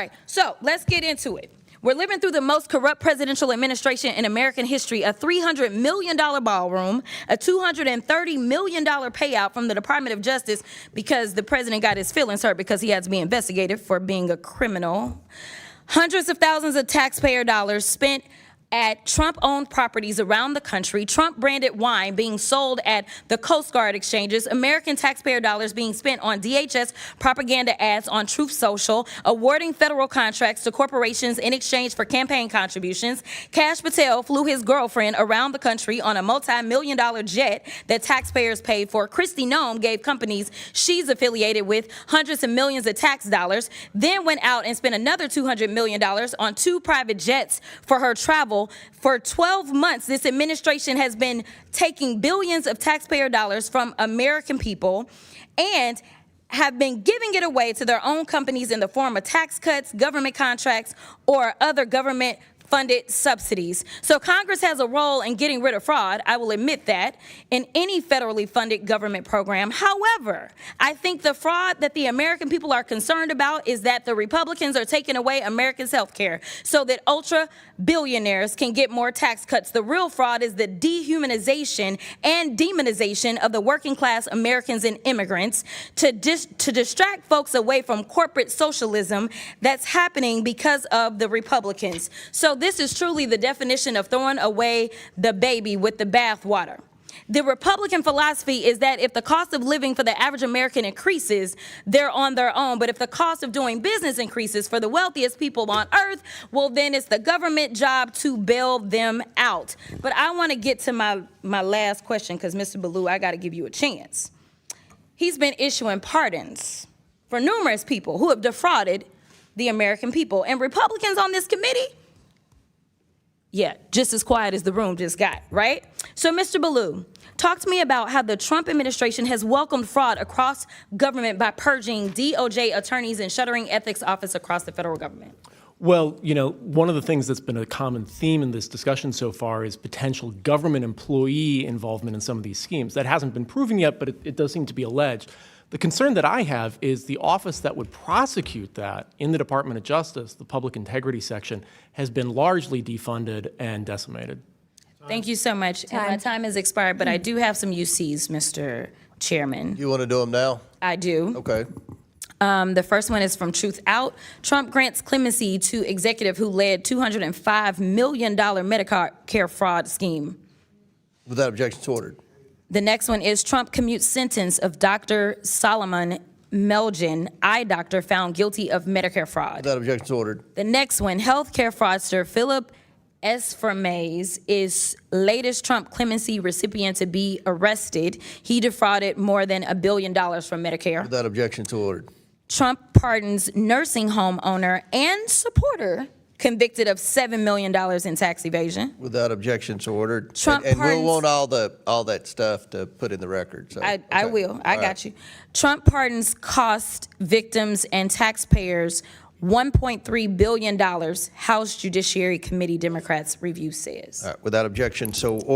right, so let's get into it. We're living through the most corrupt presidential administration in American history, a $300 million ballroom, a $230 million payout from the Department of Justice because the president got his feelings hurt because he had to be investigated for being a criminal. Hundreds of thousands of taxpayer dollars spent at Trump-owned properties around the country, Trump-branded wine being sold at the Coast Guard exchanges, American taxpayer dollars being spent on DHS propaganda ads on Truth Social, awarding federal contracts to corporations in exchange for campaign contributions. Kash Patel flew his girlfriend around the country on a multi-million-dollar jet that taxpayers paid for. Kristi Noem gave companies she's affiliated with hundreds of millions of tax dollars, then went out and spent another $200 million on 2 private jets for her travel. For 12 months, this administration has been taking billions of taxpayer dollars from American people and have been giving it away to their own companies in the form of tax cuts, government contracts, or other government-funded subsidies. So Congress has a role in getting rid of fraud, I will admit that, in any federally funded government program. However, I think the fraud that the American people are concerned about is that the Republicans are taking away Americans' health care so that ultra-billionaires can get more tax cuts. The real fraud is the dehumanization and demonization of the working-class Americans and immigrants to distract folks away from corporate socialism that's happening because of the Republicans. So this is truly the definition of throwing away the baby with the bathwater. The Republican philosophy is that if the cost of living for the average American increases, they're on their own. But if the cost of doing business increases for the wealthiest people on earth, well, then it's the government job to bail them out. But I want to get to my last question because, Mr. Ballou, I got to give you a chance. He's been issuing pardons for numerous people who have defrauded the American people. And Republicans on this committee, yeah, just as quiet as the room just got, right? So, Mr. Ballou, talk to me about how the Trump administration has welcomed fraud across government by purging DOJ attorneys and shuttering ethics office across the federal government. Well, you know, one of the things that's been a common theme in this discussion so far is potential government employee involvement in some of these schemes. That hasn't been proven yet, but it does seem to be alleged. The concern that I have is the office that would prosecute that in the Department of Justice, the Public Integrity Section, has been largely defunded and decimated. Thank you so much. And my time has expired, but I do have some UCs, Mr. Chairman. You want to do them now? I do. Okay. The first one is from Truth Out. Trump grants clemency to executive who led $205 million Medicare fraud scheme. Without objection, to ordered. The next one is Trump commutes sentence of Dr. Solomon Melgen, eye doctor, found guilty of Medicare fraud. Without objection, to ordered. The next one, healthcare fraudster Philip Esfermaze is latest Trump clemency recipient to be arrested. He defrauded more than $1 billion from Medicare. Without objection, to ordered. Trump pardons nursing home owner and supporter convicted of $7 million in tax evasion. Without objection, to ordered. Trump and pardons, we'll want all that stuff to put in the record. So, I will. I got you. Trump pardons cost victims and taxpayers $1.3 billion. House Judiciary Committee Democrats review says. Without objection, so ordered.